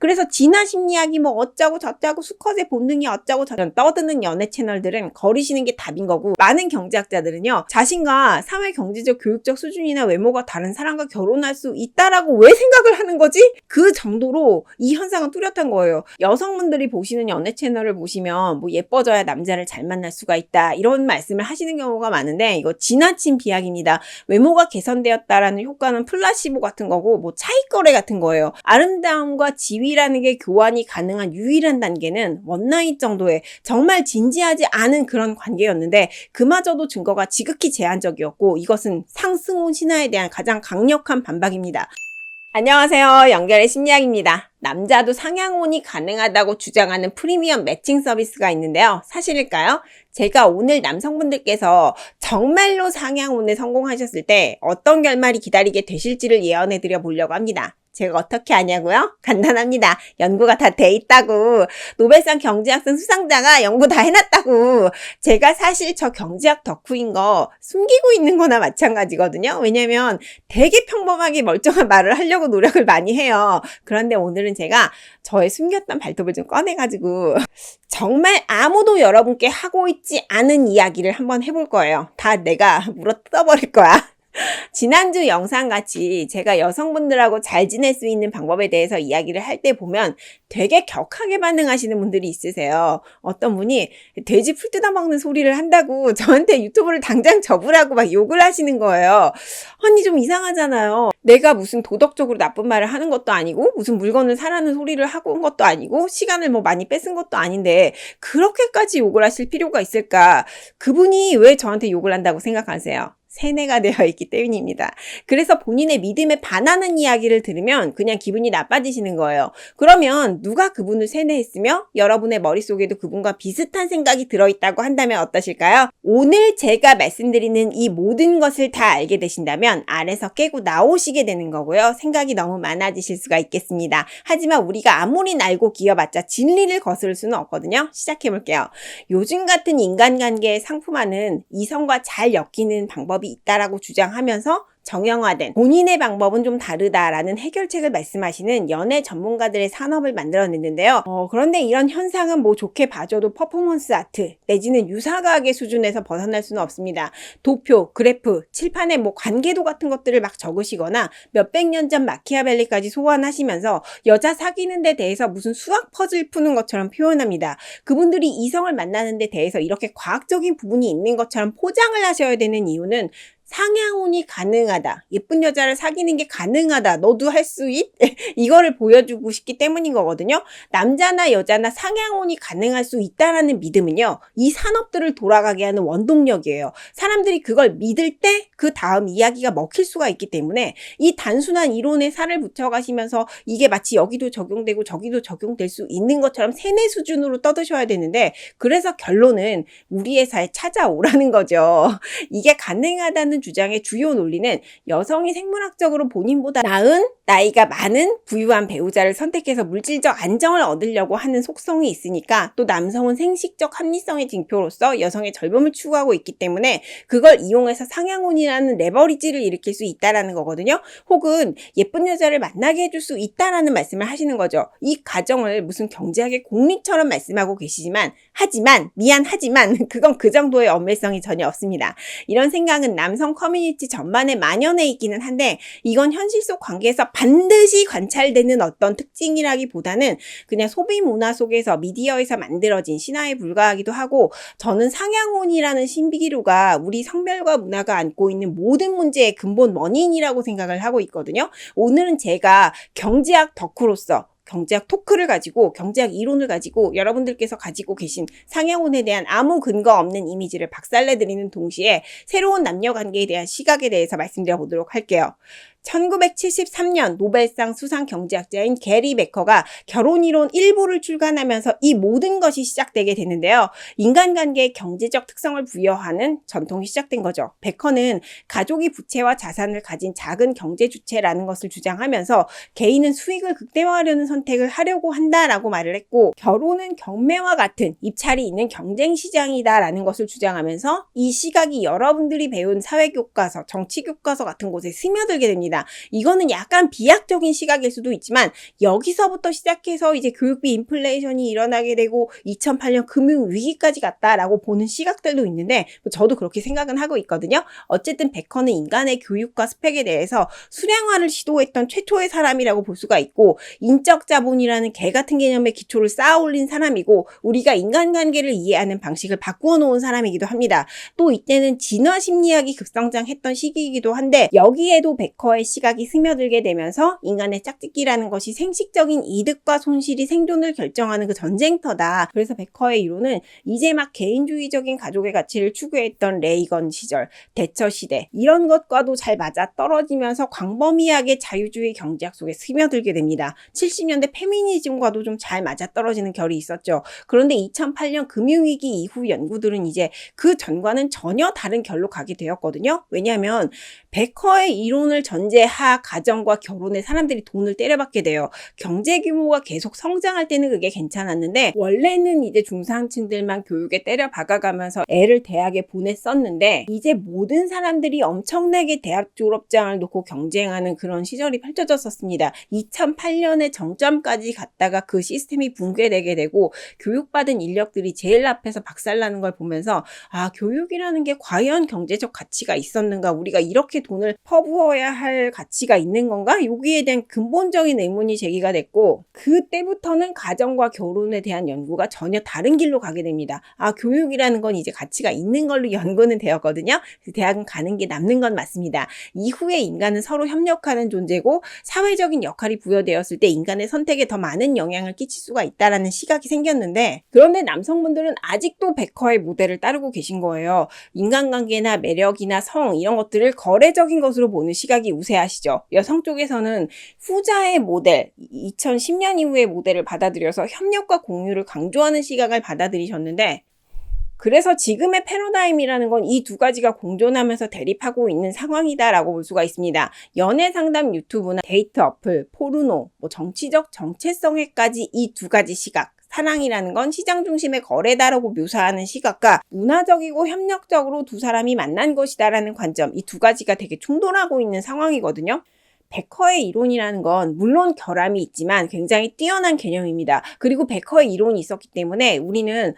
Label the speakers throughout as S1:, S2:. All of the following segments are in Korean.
S1: 그래서 진화 심리학이 뭐 어쩌고 저쩌고 수컷의 본능이 어쩌고 저쩌고 떠드는 연애 채널들은 거리시는 게 답인 거고, 많은 경제학자들은요, 자신과 사회 경제적 교육적 수준이나 외모가 다른 사람과 결혼할 수 있다라고 왜 생각을 하는 거지? 그 정도로 이 현상은 뚜렷한 거예요. 여성분들이 보시는 연애 채널을 보시면 뭐 예뻐져야 남자를 잘 만날 수가 있다 이런 말씀을 하시는 경우가 많은데, 이거 지나친 비약입니다. 외모가 개선되었다라는 효과는 플라시보 같은 거고 뭐 차익거래 같은 거예요. 아름다움과 지위라는 게 교환이 가능한 유일한 단계는 원나잇 정도의 정말 진지하지 않은 그런 관계였는데, 그마저도 증거가 지극히 제한적이었고 이것은 상승혼 신화에 대한 가장 강력한 반박입니다. 안녕하세요. 연결의 심리학입니다. 남자도 상향혼이 가능하다고 주장하는 프리미엄 매칭 서비스가 있는데요. 사실일까요? 제가 오늘 남성분들께서 정말로 상향혼에 성공하셨을 때 어떤 결말이 기다리게 되실지를 예언해 드려 보려고 합니다. 제가 어떻게 아냐고요? 간단합니다. 연구가 다 돼 있다고. 노벨상 경제학상 수상자가 연구 다 해놨다고. 제가 사실 저 경제학 덕후인 거 숨기고 있는 거나 마찬가지거든요. 왜냐면 되게 평범하게 멀쩡한 말을 하려고 노력을 많이 해요. 그런데 오늘은 제가 저의 숨겼던 발톱을 좀 꺼내가지고 정말 아무도 여러분께 하고 있지 않은 이야기를 한번 해볼 거예요. 다 내가 물어 뜯어버릴 거야. 지난주 영상같이 제가 여성분들하고 잘 지낼 수 있는 방법에 대해서 이야기를 할 때 보면 되게 격하게 반응하시는 분들이 있으세요. 어떤 분이 돼지 풀 뜯어먹는 소리를 한다고 저한테 유튜브를 당장 접으라고 막 욕을 하시는 거예요. 아니 좀 이상하잖아요. 내가 무슨 도덕적으로 나쁜 말을 하는 것도 아니고 무슨 물건을 사라는 소리를 하고 온 것도 아니고 시간을 뭐 많이 뺏은 것도 아닌데 그렇게까지 욕을 하실 필요가 있을까? 그분이 왜 저한테 욕을 한다고 생각하세요? 세뇌가 되어 있기 때문입니다. 그래서 본인의 믿음에 반하는 이야기를 들으면 그냥 기분이 나빠지시는 거예요. 그러면 누가 그분을 세뇌했으며 여러분의 머릿속에도 그분과 비슷한 생각이 들어있다고 한다면 어떠실까요? 오늘 제가 말씀드리는 이 모든 것을 다 알게 되신다면 알에서 깨고 나오시게 되는 거고요. 생각이 너무 많아지실 수가 있겠습니다. 하지만 우리가 아무리 알고 기어봤자 진리를 거스를 수는 없거든요. 시작해볼게요. 요즘 같은 인간관계의 상품화는 이성과 잘 엮이는 방법이 있다라고 주장하면서 정형화된 본인의 방법은 좀 다르다라는 해결책을 말씀하시는 연애 전문가들의 산업을 만들어냈는데요. 그런데 이런 현상은 뭐 좋게 봐줘도 퍼포먼스 아트 내지는 유사과학의 수준에서 벗어날 수는 없습니다. 도표, 그래프, 칠판에 뭐 관계도 같은 것들을 막 적으시거나 몇백 년 전 마키아벨리까지 소환하시면서 여자 사귀는 데 대해서 무슨 수학 퍼즐 푸는 것처럼 표현합니다. 그분들이 이성을 만나는 데 대해서 이렇게 과학적인 부분이 있는 것처럼 포장을 하셔야 되는 이유는 상향혼이 가능하다. 예쁜 여자를 사귀는 게 가능하다. 너도 할 수 있? 이거를 보여주고 싶기 때문인 거거든요. 남자나 여자나 상향혼이 가능할 수 있다라는 믿음은요. 이 산업들을 돌아가게 하는 원동력이에요. 사람들이 그걸 믿을 때 그 다음 이야기가 먹힐 수가 있기 때문에 이 단순한 이론에 살을 붙여가시면서 이게 마치 여기도 적용되고 저기도 적용될 수 있는 것처럼 세뇌 수준으로 떠드셔야 되는데, 그래서 결론은 우리 회사에 찾아오라는 거죠. 이게 가능하다는 주장의 주요 논리는 여성이 생물학적으로 본인보다 나은 나이가 많은 부유한 배우자를 선택해서 물질적 안정을 얻으려고 하는 속성이 있으니까, 또 남성은 생식적 합리성의 징표로서 여성의 젊음을 추구하고 있기 때문에 그걸 이용해서 상향혼이라는 레버리지를 일으킬 수 있다라는 거거든요. 혹은 예쁜 여자를 만나게 해줄 수 있다라는 말씀을 하시는 거죠. 이 가정을 무슨 경제학의 공리처럼 말씀하고 계시지만 하지만 그건 그 정도의 엄밀성이 전혀 없습니다. 이런 생각은 남성 커뮤니티 전반에 만연해 있기는 한데, 이건 현실 속 관계에서 반드시 관찰되는 어떤 특징이라기보다는 그냥 소비 문화 속에서 미디어에서 만들어진 신화에 불과하기도 하고, 저는 상향혼이라는 신비기류가 우리 성별과 문화가 안고 있는 모든 문제의 근본 원인이라고 생각을 하고 있거든요. 오늘은 제가 경제학 덕후로서 경제학 토크를 가지고 경제학 이론을 가지고 여러분들께서 가지고 계신 상향혼에 대한 아무 근거 없는 이미지를 박살내드리는 동시에 새로운 남녀관계에 대한 시각에 대해서 말씀드려보도록 할게요. 1973년 노벨상 수상 경제학자인 게리 베커가 결혼이론 일부를 출간하면서 이 모든 것이 시작되게 되는데요. 인간관계의 경제적 특성을 부여하는 전통이 시작된 거죠. 베커는 가족이 부채와 자산을 가진 작은 경제 주체라는 것을 주장하면서 개인은 수익을 극대화하려는 선택을 하려고 한다라고 말을 했고, 결혼은 경매와 같은 입찰이 있는 경쟁 시장이다라는 것을 주장하면서 이 시각이 여러분들이 배운 사회교과서, 정치교과서 같은 곳에 스며들게 됩니다. 있습니다. 이거는 약간 비약적인 시각일 수도 있지만 여기서부터 시작해서 이제 교육비 인플레이션이 일어나게 되고 2008년 금융위기까지 갔다라고 보는 시각들도 있는데 저도 그렇게 생각은 하고 있거든요. 어쨌든 베커는 인간의 교육과 스펙에 대해서 수량화를 시도했던 최초의 사람이라고 볼 수가 있고 인적 자본이라는 개 같은 개념의 기초를 쌓아 올린 사람이고 우리가 인간관계를 이해하는 방식을 바꾸어 놓은 사람이기도 합니다. 또 이때는 진화 심리학이 급성장했던 시기이기도 한데 여기에도 베커의 시각이 스며들게 되면서 인간의 짝짓기라는 것이 생식적인 이득과 손실이 생존을 결정하는 그 전쟁터다. 그래서 베커의 이론은 이제 막 개인주의적인 가족의 가치를 추구했던 레이건 시절, 대처 시대 이런 것과도 잘 맞아 떨어지면서 광범위하게 자유주의 경제학 속에 스며들게 됩니다. 70년대 페미니즘과도 좀 잘 맞아 떨어지는 결이 있었죠. 그런데 2008년 금융위기 이후 연구들은 이제 그 전과는 전혀 다른 결로 가게 되었거든요. 왜냐하면 베커의 이론을 전제하 가정과 결혼에 사람들이 돈을 때려받게 돼요. 경제 규모가 계속 성장할 때는 그게 괜찮았는데 원래는 이제 중산층들만 교육에 때려박아가면서 애를 대학에 보냈었는데 이제 모든 사람들이 엄청나게 대학 졸업장을 놓고 경쟁하는 그런 시절이 펼쳐졌었습니다. 2008년에 정점까지 갔다가 그 시스템이 붕괴되게 되고 교육받은 인력들이 제일 앞에서 박살나는 걸 보면서 교육이라는 게 과연 경제적 가치가 있었는가, 우리가 이렇게 돈을 퍼부어야 할 가치가 있는 건가? 여기에 대한 근본적인 의문이 제기가 됐고 그때부터는 가정과 결혼에 대한 연구가 전혀 다른 길로 가게 됩니다. 교육이라는 건 이제 가치가 있는 걸로 연구는 되었거든요. 대학은 가는 게 남는 건 맞습니다. 이후에 인간은 서로 협력하는 존재고 사회적인 역할이 부여되었을 때 인간의 선택에 더 많은 영향을 끼칠 수가 있다라는 시각이 생겼는데 그런데 남성분들은 아직도 베커의 모델을 따르고 계신 거예요. 인간관계나 매력이나 성 이런 것들을 거래적인 것으로 보는 시각이 우세하시죠. 여성 쪽에서는 후자의 모델, 2010년 이후의 모델을 받아들여서 협력과 공유를 강조하는 시각을 받아들이셨는데 그래서 지금의 패러다임이라는 건 이 두 가지가 공존하면서 대립하고 있는 상황이다라고 볼 수가 있습니다. 연애 상담 유튜브나 데이트 어플, 포르노, 정치적 정체성에까지 이 두 가지 시각, 사랑이라는 건 시장 중심의 거래다라고 묘사하는 시각과 문화적이고 협력적으로 두 사람이 만난 것이다라는 관점, 이 두 가지가 되게 충돌하고 있는 상황이거든요. 베커의 이론이라는 건 물론 결함이 있지만 굉장히 뛰어난 개념입니다. 그리고 베커의 이론이 있었기 때문에 우리는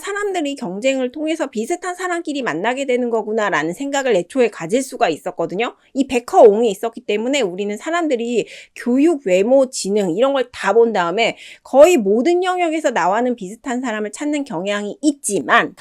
S1: 사람들이 경쟁을 통해서 비슷한 사람끼리 만나게 되는 거구나 라는 생각을 애초에 가질 수가 있었거든요. 이 베커옹이 있었기 때문에 우리는 사람들이 교육, 외모, 지능 이런 걸 다 본 다음에 거의 모든 영역에서 나와는 비슷한 사람을 찾는 경향이 있지만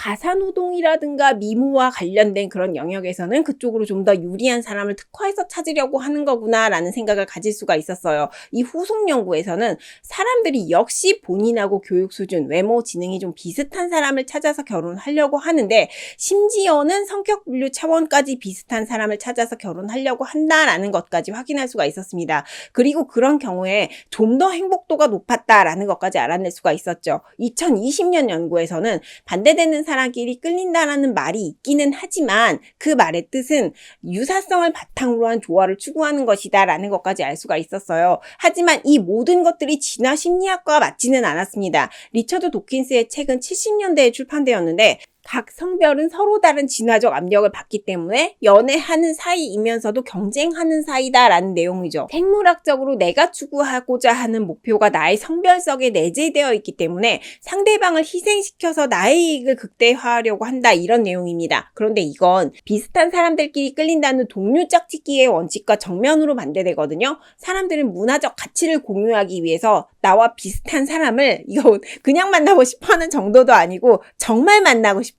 S1: 가사노동이라든가 미모와 관련된 그런 영역에서는 그쪽으로 좀 더 유리한 사람을 특화해서 찾으려고 하는 거구나 라는 생각을 가질 수가 있었어요. 이 후속 연구에서는 사람들이 역시 본인하고 교육 수준, 외모, 지능이 좀 비슷한 사람을 찾아서 결혼하려고 하는데 심지어는 성격 분류 차원까지 비슷한 사람을 찾아서 결혼하려고 한다라는 것까지 확인할 수가 있었습니다. 그리고 그런 경우에 좀 더 행복도가 높았다라는 것까지 알아낼 수가 있었죠. 2020년 연구에서는 반대되는 사람끼리 끌린다라는 말이 있기는 하지만 그 말의 뜻은 유사성을 바탕으로 한 조화를 추구하는 것이다 라는 것까지 알 수가 있었어요. 하지만 이 모든 것들이 진화 심리학과 맞지는 않았습니다. 리처드 도킨스의 책은 70년대에 출판되었는데 각 성별은 서로 다른 진화적 압력을 받기 때문에 연애하는 사이이면서도 경쟁하는 사이다라는 내용이죠. 생물학적으로 내가 추구하고자 하는 목표가 나의 성별성에 내재되어 있기 때문에 상대방을 희생시켜서 나의 이익을 극대화하려고 한다 이런 내용입니다. 그런데 이건 비슷한 사람들끼리 끌린다는 동료 짝짓기의 원칙과 정면으로 반대되거든요. 사람들은 문화적 가치를 공유하기 위해서 나와 비슷한 사람을 이거 그냥 만나고 싶어하는 정도도 아니고 정말 만나고 싶어요.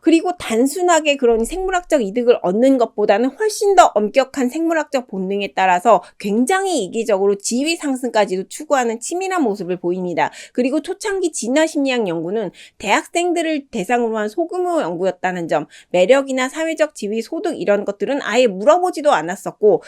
S1: 그리고 단순하게 그런 생물학적 이득을 얻는 것보다는 훨씬 더 엄격한 생물학적 본능에 따라서 굉장히 이기적으로 지위 상승까지도 추구하는 치밀한 모습을 보입니다. 그리고 초창기 진화 심리학 연구는 대학생들을 대상으로 한 소규모 연구였다는 점, 매력이나 사회적 지위, 소득 이런 것들은 아예 물어보지도 않았었고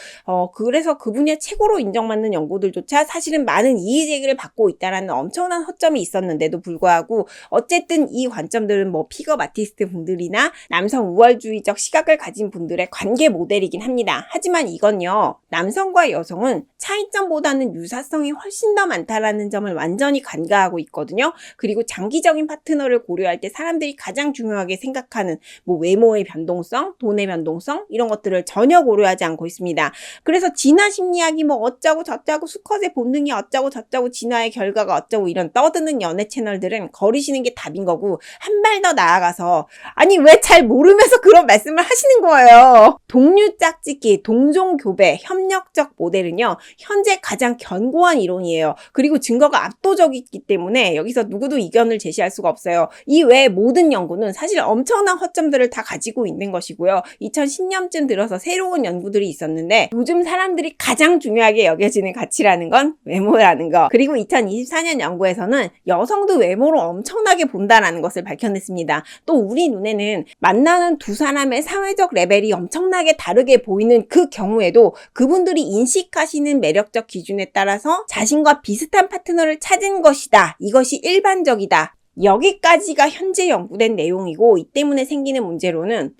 S1: 그래서 그 분야 최고로 인정받는 연구들조차 사실은 많은 이의 제기를 받고 있다는 엄청난 허점이 있었는데도 불구하고 어쨌든 이 관점들은 피가 맞지 아티스트 분들이나 남성 우월주의적 시각을 가진 분들의 관계 모델이긴 합니다. 하지만 이건요, 남성과 여성은 차이점보다는 유사성이 훨씬 더 많다라는 점을 완전히 간과하고 있거든요. 그리고 장기적인 파트너를 고려할 때 사람들이 가장 중요하게 생각하는 외모의 변동성, 돈의 변동성 이런 것들을 전혀 고려하지 않고 있습니다. 그래서 진화 심리학이 어쩌고 저쩌고 수컷의 본능이 어쩌고 저쩌고 진화의 결과가 어쩌고 이런 떠드는 연애 채널들은 거리시는 게 답인 거고, 한 발 더 나아가서 아니 왜 잘 모르면서 그런 말씀을 하시는 거예요. 동류 짝짓기, 동종 교배, 협력적 모델은요 현재 가장 견고한 이론이에요. 그리고 증거가 압도적이기 때문에 여기서 누구도 이견을 제시할 수가 없어요. 이 외의 모든 연구는 사실 엄청난 허점들을 다 가지고 있는 것이고요. 2010년쯤 들어서 새로운 연구들이 있었는데 요즘 사람들이 가장 중요하게 여겨지는 가치라는 건 외모라는 거. 그리고 2024년 연구에서는 여성도 외모로 엄청나게 본다라는 것을 밝혀냈습니다. 또 우리 눈에는 만나는 두 사람의 사회적 레벨이 엄청나게 다르게 보이는 그 경우에도 그분들이 인식하시는 매력적 기준에 따라서 자신과 비슷한 파트너를 찾은 것이다. 이것이 일반적이다. 여기까지가 현재 연구된 내용이고, 이 때문에 생기는 문제로는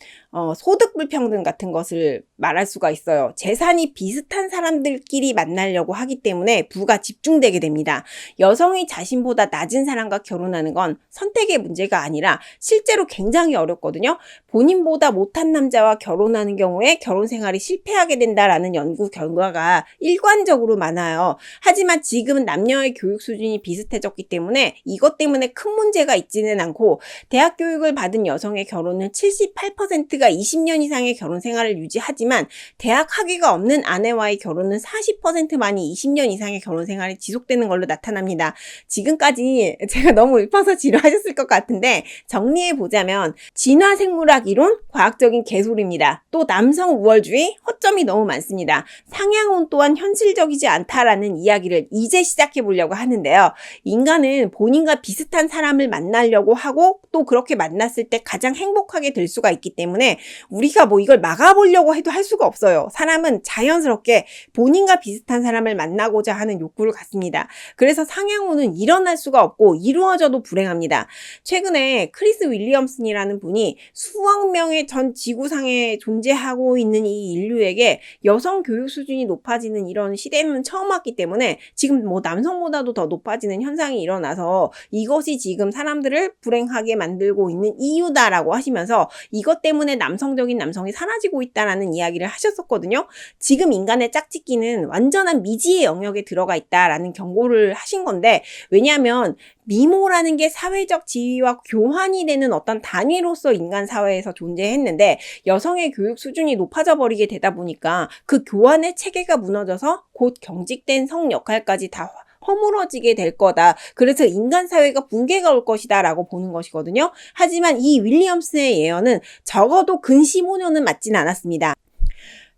S1: 소득 불평등 같은 것을 말할 수가 있어요. 재산이 비슷한 사람들끼리 만나려고 하기 때문에 부가 집중되게 됩니다. 여성이 자신보다 낮은 사람과 결혼하는 건 선택의 문제가 아니라 실제로 굉장히 어렵거든요. 본인보다 못한 남자와 결혼하는 경우에 결혼 생활이 실패하게 된다라는 연구 결과가 일관적으로 많아요. 하지만 지금은 남녀의 교육 수준이 비슷해졌기 때문에 이것 때문에 큰 문제가 있지는 않고, 대학 교육을 받은 여성의 결혼은 78%가 20년 이상의 결혼 생활을 유지하지만 대학 학위가 없는 아내와의 결혼은 40%만이 20년 이상의 결혼 생활이 지속되는 걸로 나타납니다. 지금까지 제가 너무 읊어서 지루하셨을 것 같은데 정리해보자면, 진화생물학 이론, 과학적인 개소리입니다. 또 남성 우월주의, 허점이 너무 많습니다. 상향혼 또한 현실적이지 않다라는 이야기를 이제 시작해보려고 하는데요. 인간은 본인과 비슷한 사람을 만나려고 하고 또 그렇게 만났을 때 가장 행복하게 될 수가 있기 때문에 우리가 이걸 막아보려고 해도 할 수가 없어요. 사람은 자연스럽게 본인과 비슷한 사람을 만나고자 하는 욕구를 갖습니다. 그래서 상향혼은 일어날 수가 없고 이루어져도 불행합니다. 최근에 크리스 윌리엄슨이라는 분이 수억 명의 전 지구상에 존재하고 있는 이 인류에게 여성 교육 수준이 높아지는 이런 시대는 처음 왔기 때문에 지금 남성보다도 더 높아지는 현상이 일어나서 이것이 지금 사람들을 불행하게 만들고 있는 이유다라고 하시면서 이것 때문에 남성적인 남성이 사라지고 있다라는 이야기를 하셨었거든요. 지금 인간의 짝짓기는 완전한 미지의 영역에 들어가 있다라는 경고를 하신 건데, 왜냐하면 미모라는 게 사회적 지위와 교환이 되는 어떤 단위로서 인간 사회에서 존재했는데 여성의 교육 수준이 높아져 버리게 되다 보니까 그 교환의 체계가 무너져서 곧 경직된 성 역할까지 다 허물어지게 될 거다. 그래서 인간 사회가 붕괴가 올 것이다 라고 보는 것이거든요. 하지만 이 윌리엄슨의 예언은 적어도 근 15년은 맞진 않았습니다.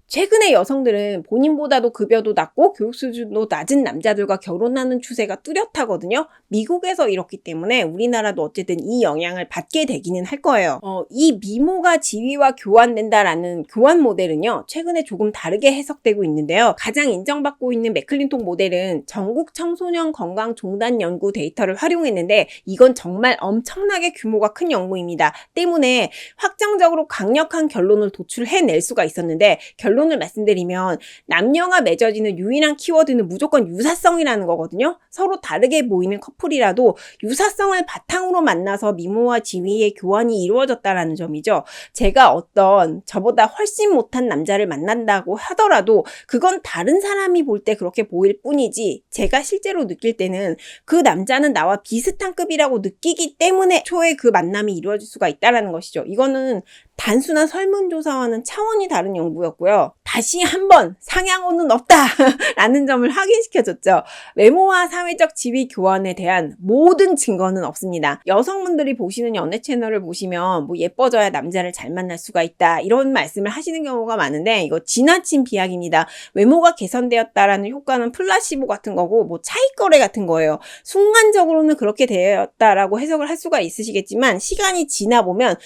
S1: 최근에 여성들은 본인보다도 급여도 낮고 교육 수준도 낮은 남자들과 결혼하는 추세가 뚜렷하거든요. 미국에서 이렇기 때문에 우리나라도 어쨌든 이 영향을 받게 되기는 할 거예요. 이 미모가 지위와 교환된다라는 교환 모델은요, 최근에 조금 다르게 해석되고 있는데요. 가장 인정받고 있는 맥클린톡 모델은 전국 청소년 건강 종단 연구 데이터를 활용했는데 이건 정말 엄청나게 규모가 큰 연구입니다. 때문에 확정적으로 강력한 결론을 도출해낼 수가 있었는데, 결론을 말씀드리면 남녀가 맺어지는 유일한 키워드는 무조건 유사성이라는 거거든요. 서로 다르게 보이는 커플이라도 유사성을 바탕으로 만나서 미모와 지위의 교환이 이루어졌다라는 점이죠. 제가 어떤 저보다 훨씬 못한 남자를 만난다고 하더라도 그건 다른 사람이 볼 때 그렇게 보일 뿐이지, 제가 실제로 느낄 때는 그 남자는 나와 비슷한 급이라고 느끼기 때문에 초에 그 만남이 이루어질 수가 있다라는 것이죠. 이거는 단순한 설문조사와는 차원이 다른 연구였고요. 다시 한번 상향혼은 없다라는 점을 확인시켜줬죠. 외모와 사회적 지위 교환에 대한 모든 증거는 없습니다. 여성분들이 보시는 연애 채널을 보시면 예뻐져야 남자를 잘 만날 수가 있다 이런 말씀을 하시는 경우가 많은데 이거 지나친 비약입니다. 외모가 개선되었다라는 효과는 플라시보 같은 거고 차익거래 같은 거예요. 순간적으로는 그렇게 되었다라고 해석을 할 수가 있으시겠지만 시간이 지나보면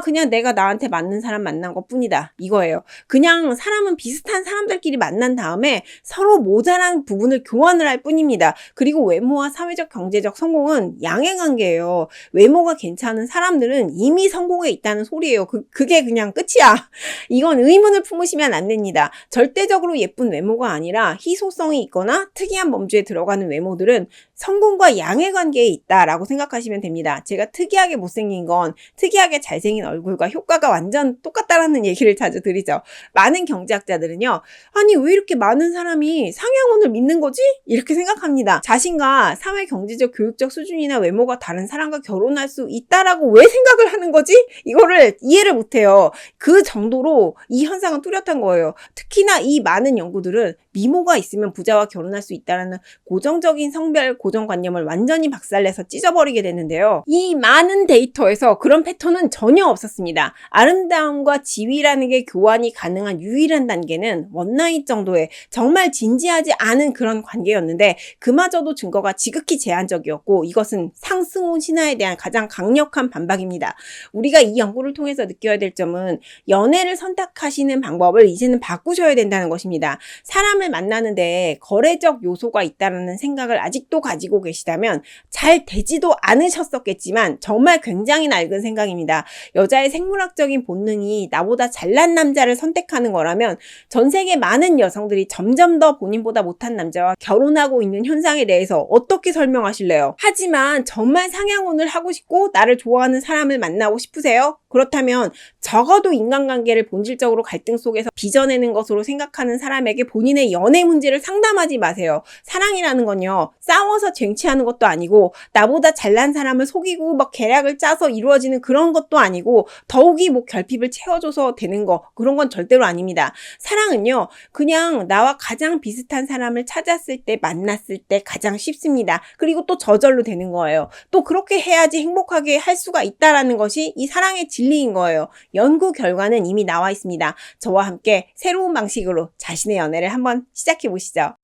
S1: 그냥 내가 나한테 나한테 맞는 사람 만난 것 뿐이다. 이거예요. 그냥 사람은 비슷한 사람들끼리 만난 다음에 서로 모자란 부분을 교환을 할 뿐입니다. 그리고 외모와 사회적 경제적 성공은 양해관계예요. 외모가 괜찮은 사람들은 이미 성공해 있다는 소리예요. 그게 그냥 끝이야. 이건 의문을 품으시면 안 됩니다. 절대적으로 예쁜 외모가 아니라 희소성이 있거나 특이한 범주에 들어가는 외모들은 성공과 양해관계에 있다라고 생각하시면 됩니다. 제가 특이하게 못생긴 건 특이하게 잘생긴 얼굴과 효과가 완전 똑같다라는 얘기를 자주 드리죠. 많은 경제학자들은요, 아니 왜 이렇게 많은 사람이 상향혼을 믿는 거지? 이렇게 생각합니다. 자신과 사회 경제적 교육적 수준이나 외모가 다른 사람과 결혼할 수 있다라고 왜 생각을 하는 거지? 이거를 이해를 못해요. 그 정도로 이 현상은 뚜렷한 거예요. 특히나 이 많은 연구들은 미모가 있으면 부자와 결혼할 수 있다는 고정적인 성별 고정관념을 완전히 박살내서 찢어버리게 되는데요. 이 많은 데이터에서 그런 패턴은 전혀 없었습니다. 아름다움과 지위라는 게 교환이 가능한 유일한 단계는 원나잇 정도의 정말 진지하지 않은 그런 관계였는데 그마저도 증거가 지극히 제한적이었고 이것은 상승혼 신화에 대한 가장 강력한 반박입니다. 우리가 이 연구를 통해서 느껴야 될 점은 연애를 선택하시는 방법을 이제는 바꾸셔야 된다는 것입니다. 사람을 만나는데 거래적 요소가 있다는 생각을 아직도 가지고 계시다면 잘 되지도 않으셨었겠지만 정말 굉장히 낡은 생각입니다. 여자의 생물학적인 본능이 나보다 잘난 남자를 선택하는 거라면 전 세계 많은 여성들이 점점 더 본인보다 못한 남자와 결혼하고 있는 현상에 대해서 어떻게 설명하실래요? 하지만 정말 상향혼을 하고 싶고 나를 좋아하는 사람을 만나고 싶으세요? 그렇다면 적어도 인간관계를 본질적으로 갈등 속에서 빚어내는 것으로 생각하는 사람에게 본인의 연애 문제를 상담하지 마세요. 사랑이라는 건요, 싸워서 쟁취하는 것도 아니고 나보다 잘난 사람을 속이고 막 계략을 짜서 이루어지는 그런 것도 아니고 더욱이 뭐 결핍을 채워줘서 되는 거, 그런 건 절대로 아닙니다. 사랑은요, 그냥 나와 가장 비슷한 사람을 찾았을 때, 만났을 때 가장 쉽습니다. 그리고 또 저절로 되는 거예요. 또 그렇게 해야지 행복하게 할 수가 있다라는 것이 이 사랑의 진리인 거예요. 연구 결과는 이미 나와 있습니다. 저와 함께 새로운 방식으로 자신의 연애를 한번 시작해 보시죠.